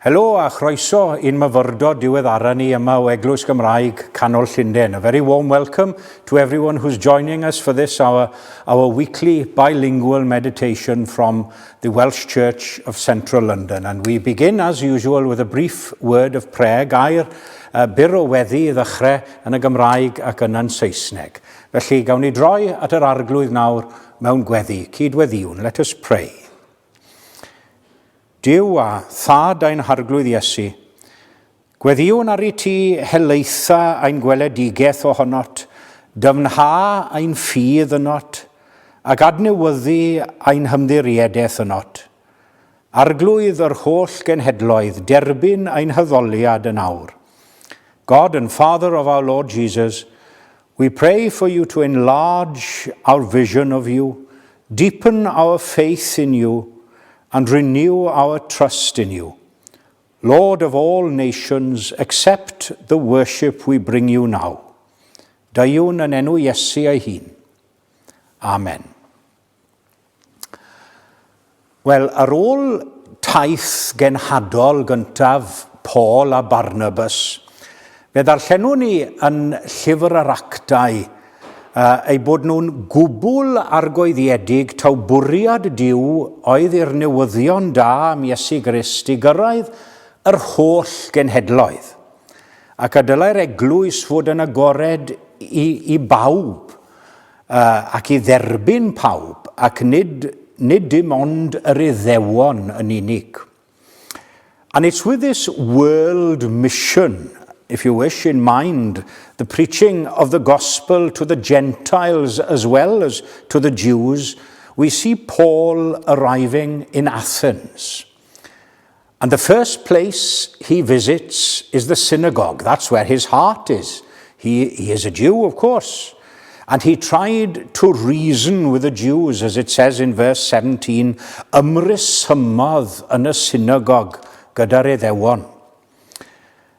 Helo a chroeso i'n Myfyrdod diweddara ni yma o Eglwys Gymraeg Canol Llundain. A very warm welcome to everyone who's joining us for this, our weekly bilingual meditation from the Welsh Church of Central London. And we begin, as usual, with a brief word of prayer, gair byr o weddi i ddechrau yn y Gymraeg ac yn Saesneg. Felly, gawn ni droi at yr arglwydd nawr mewn gweddi, cydweddiwn. Let us pray. Duw a thad ein harglwydd Iesu, gweddiwn ar ei ti helaetha ein gweledigaeth ohonot, dyfnha ein ffydd ynot, ac adnewyddu ein hymddiriadaeth ynot. Arglwydd yr holl genhedloedd, derbyn ein hyddoliad yn awr. God and Father of our Lord Jesus, we pray for you to enlarge our vision of you, deepen our faith in you, and renew our trust in you. Lord of all nations, accept the worship we bring you now. Daiwn yn enw Iesu ei hun. Amen. Wel, ar ôl taith genhadol gyntaf Paul a Barnabas, fe ddarllenwn ni yn llyfr yr actau ei bod nhw'n gwbl argoeddiedig taw bwriad Duw oedd i'r newyddion da am Iesu Grist i gyrraedd yr holl genhedloedd. Ac a dylai'r eglwys fod yn agored i bawb ac i dderbyn pawb ac nid dim ond yr Iddewon yn unig. And it's with this world mission, if you wish, in mind, the preaching of the gospel to the Gentiles as well as to the Jews, we see Paul arriving in Athens. And the first place he visits is the synagogue. That's where his heart is. He is a Jew, of course. And he tried to reason with the Jews, as it says in verse 17, ymrysymodd yn y synagogue gyda'r Iddewon.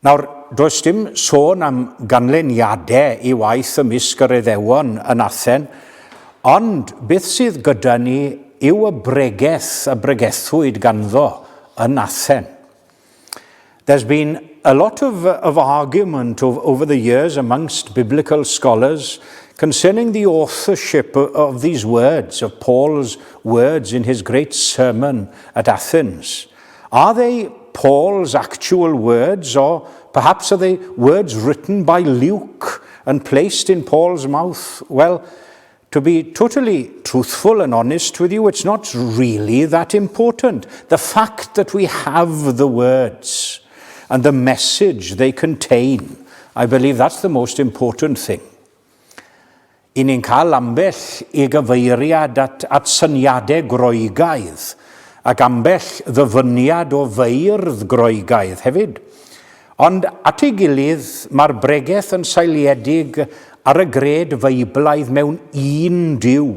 Nawr, does dim sôn am ganlyniadau i waith ymysg yr Iddewon yn Athen, ond beth sydd gyda ni yw y bregethwyd ganddo yn Athen. There's been a lot of argument over the years amongst biblical scholars concerning the authorship of these words, of Paul's words in his great sermon at Athens. Are they Paul's actual words, or perhaps are they words written by Luke and placed in Paul's mouth? Well, to be totally truthful and honest with you, it's not really that important. The fact that we have the words and the message they contain, I believe that's the most important thing. I ni'n cael ambell i gyfeiriad at syniadau groegaidd, ac ambell ddyfyniad o feirdd groegaidd hefyd. Ond at ei gilydd, mae'r bregaeth yn seiliedig ar y gred feiblaidd mewn un Duw,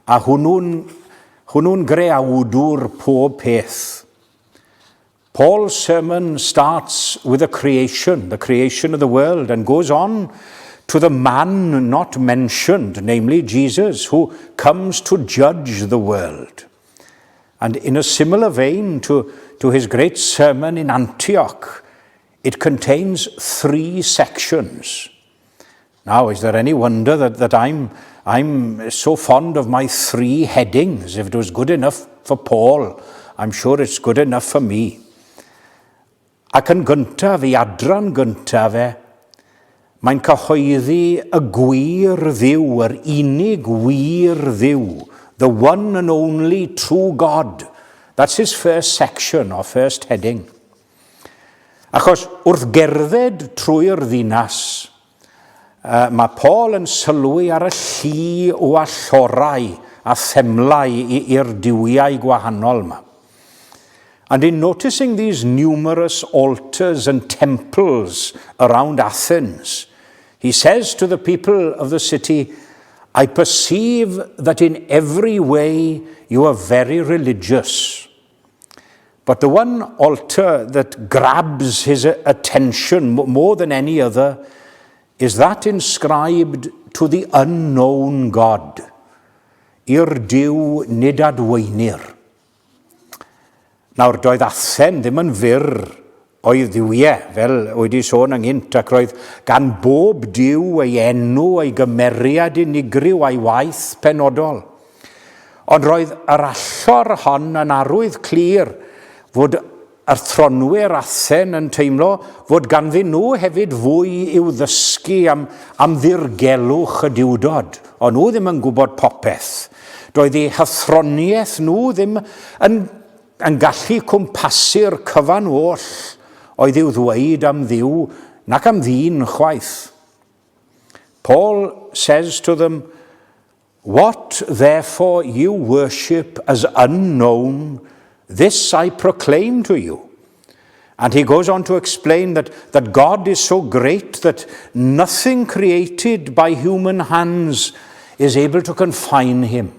a hwnnw'n greawdwr pob peth. Paul's sermon starts with the creation of the world, and goes on to the man not mentioned, namely Jesus, who comes to judge the world. And in a similar vein to his great sermon in Antioch, it contains 3 sections. Now, is there any wonder that I'm so fond of my 3 headings? If it was good enough for Paul, I'm sure it's good enough for me. Ac yn gyntaf, i adran gyntaf mae'n cyhoeddi y gwir Dduw, yr unig wir Dduw, the one and only true God. That's his first section, or first heading. Achos wrth gerdded trwy'r ddinas, mae Paul yn sylwi ar y llu o allorau a themlau i'r diwiau gwahanol yma. And in noticing these numerous altars and temples around Athens, he says to the people of the city, I perceive that in every way you are very religious. But the one altar that grabs his attention more than any other is that inscribed to the unknown God, i'r Duw nid adweinir. Nawr, doedd athen ddim yn fyr o'i ddiwiau, fel wedi sôn ynghynt, ac roedd gan bob diw ei enw, ei gymeriad unigryw a'i waith penodol. Ond roedd yr allor hon yn arwydd clir fod yr thronwyr athen yn teimlo fod ganddyn nhw hefyd fwy i'w ddysgu am ddirgelwch y diwdod. Ond nhw ddim yn gwybod popeth. Doedd eu hythroniaeth nhw ddim yn gallu cwmpasu'r cyfan oll oedd i'w ddweud am ddiw nac am ddyn chwaith. Paul says to them, "What therefore you worship as unknown, this I proclaim to you." And he goes on to explain that God is so great that nothing created by human hands is able to confine him.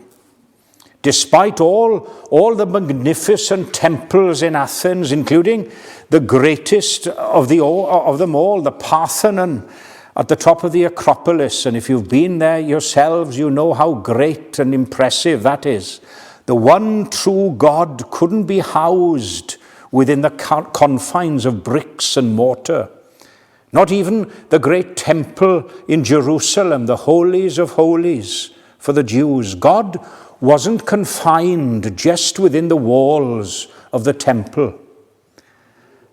Despite all the magnificent temples in Athens, including the greatest of them all, the Parthenon at the top of the Acropolis, and if you've been there yourselves, you know how great and impressive that is. The one true God couldn't be housed within the confines of bricks and mortar. Not even the great temple in Jerusalem, the holies of holies for the Jews. God wasn't confined just within the walls of the temple.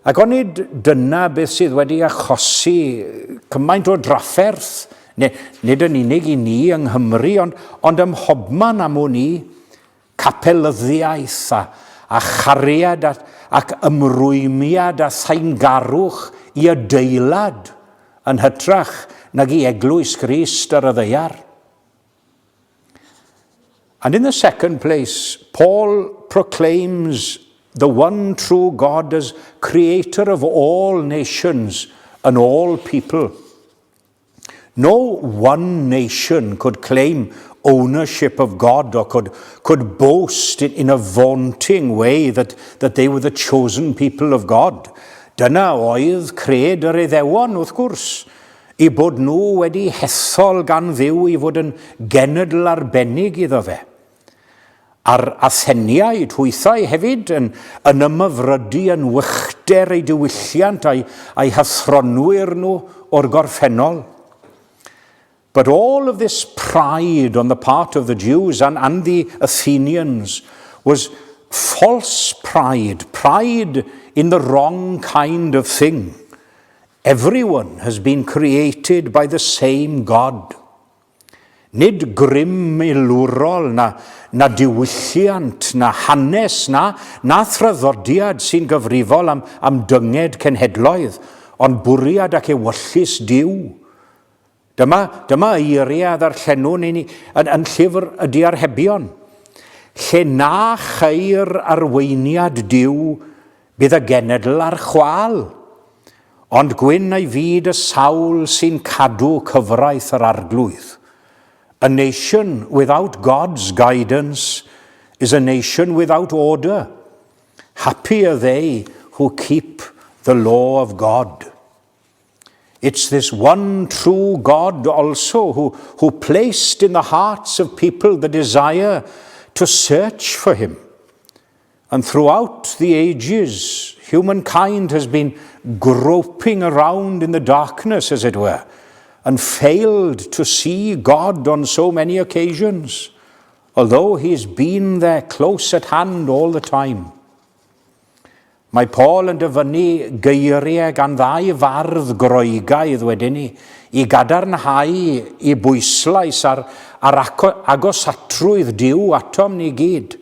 Ac onid dyna beth sydd wedi achosi cymaint o drafferth, nid yn unig I ni yng Nghymru, ond ym mhobman am o ni, capelyddiaeth a chariad ac ymrwymiad a thaengarwch I adeilad yn hytrach nag I eglwys Crist ar y ddaear. And in the second place, Paul proclaims the one true God as creator of all nations and all people. No one nation could claim ownership of God or could boast in a vaunting way that they were the chosen people of God. Dyna oedd cred yr Iddewon, wrth gwrs, I bod nhw wedi hethol gan Dduw I fod yn genedl arbennig iddo fe. A'r Atheniaid hwythau hefyd yn ymyfrydu yn wychter eu diwylliant a'i hythronwyr nhw o'r gorffennol. But all of this pride on the part of the Jews and the Athenians was false pride, pride in the wrong kind of thing. Everyone has been created by the same God. Nid grym milwrol na diwylliant, na hanes, na thraddodiad sy'n gyfrifol am dynged cenhedloedd, ond bwriad ac ewyllus Duw. Dyma eiriau ddarllenwn ni yn llyfr y Diarhebion. Lle na cheir arweiniad Duw, bydd y genedl ar chwal, ond gwyn ei fyd y sawl sy'n cadw cyfraith yr arglwydd. A nation without God's guidance is a nation without order. Happy are they who keep the law of God. It's this one true God also who placed in the hearts of people the desire to search for him. And throughout the ages, humankind has been groping around in the darkness, as it were, and failed to see God on so many occasions, although he's been there close at hand all the time. Mae Paul yn dyfynnu geiriau gan ddau fardd groegaidd wedyn ni, I gadarnhau I bwyslais ar agosatrwydd Duw atom ni gyd,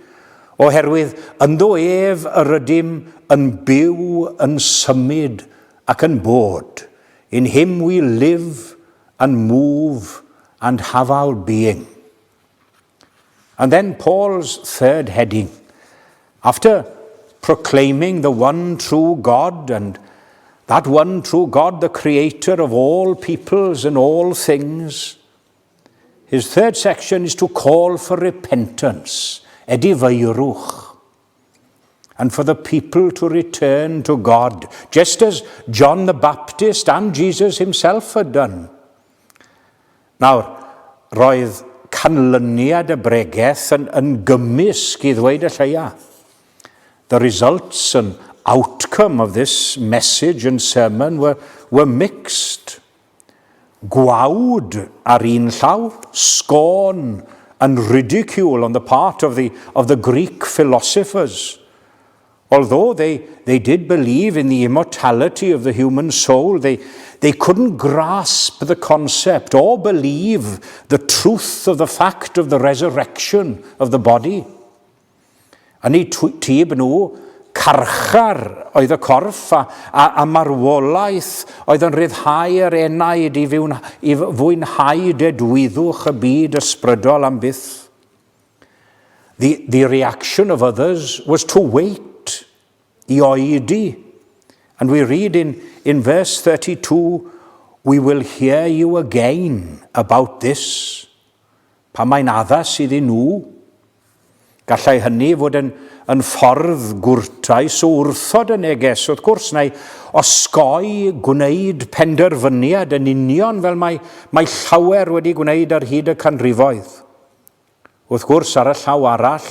oherwydd ynddo ef y rydym yn byw, yn symud ac yn bod. In him we live and move and have our being. And then Paul's third heading, after proclaiming the one true God, and that one true God, the creator of all peoples and all things, his third section is to call for repentance, dyfyrwch, and for the people to return to God, just as John the Baptist and Jesus himself had done. Nawr, roedd canlyniad y bregaeth yn gymysg I ddweud y lleia. the results and outcome of this message and sermon were mixed. Gwawd ar un llaw, scorn and ridicule on the part of the Greek philosophers. Although they did believe in the immortality of the human soul, they couldn't grasp the concept or believe the truth of the fact of the resurrection of the body. Yn eu tîb nhw, carchar oedd y corff a marwolaeth oedd yn rhyddhau yr enaid i fwynhau dedwyddwch y byd ysbrydol am byth. The reaction of others was to wait, I oedi. And we read in verse 32, we will hear you again about this. Pa mae'n addas iddyn nhw. Gallai hynny fod yn ffordd gwrtais o wrthod y neges, wrth gwrs, neu osgoi gwneud penderfyniad yn union fel mae llawer wedi gwneud ar hyd y canrifoedd. Wrth gwrs, ar y llaw arall,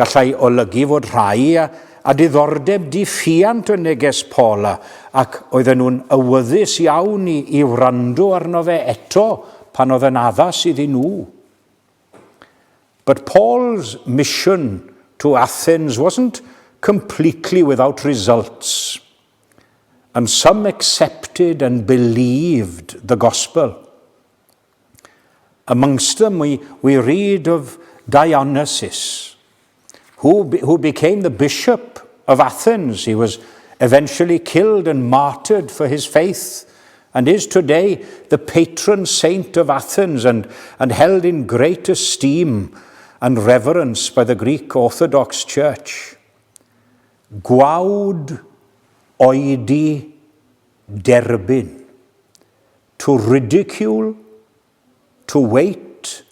gallai olygu fod rhai a diddordeb diffuant y neges Paul ac oedden nhw'n awyddus iawn i wrando arno fe eto pan oedd yn addas iddyn nhw. But Paul's mission to Athens wasn't completely without results. And some accepted and believed the gospel. Amongst them, we read of Dionysius, who became the bishop of Athens. He was eventually killed and martyred for his faith, and is today the patron saint of Athens and held in great esteem and reverence by the Greek Orthodox Church. Gwawd oedi derbyn. To ridicule, to wait,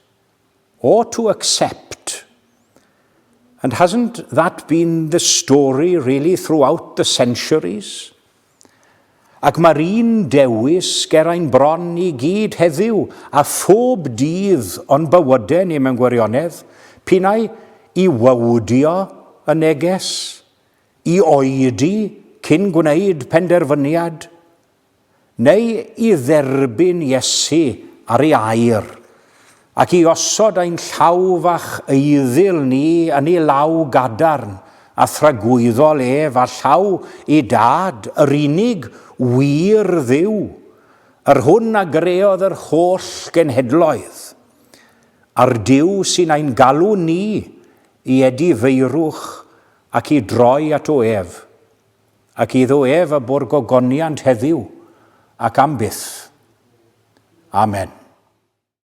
or to accept. And hasn't that been the story really throughout the centuries? Ac mae'r un dewis ger ein bron I gyd heddiw a phob dydd o'n bywydau ni mewn gwirionedd, pinau I wawdio y neges, I oedi cyn gwneud penderfyniad, neu I dderbyn Iesu ar ei air, ac I osod ein llawfach eiddyl ni yn ei law gadarn, a thragwyddol ef a llaw I dad, yr unig wir ddiw, yr hwn a greodd yr holl genhedloedd, a'r diw sy'n ein galw ni I edifeirwch ac I droi at o ef, ac iddo ef y bwrgogoniant heddiw ac am byth. Amen.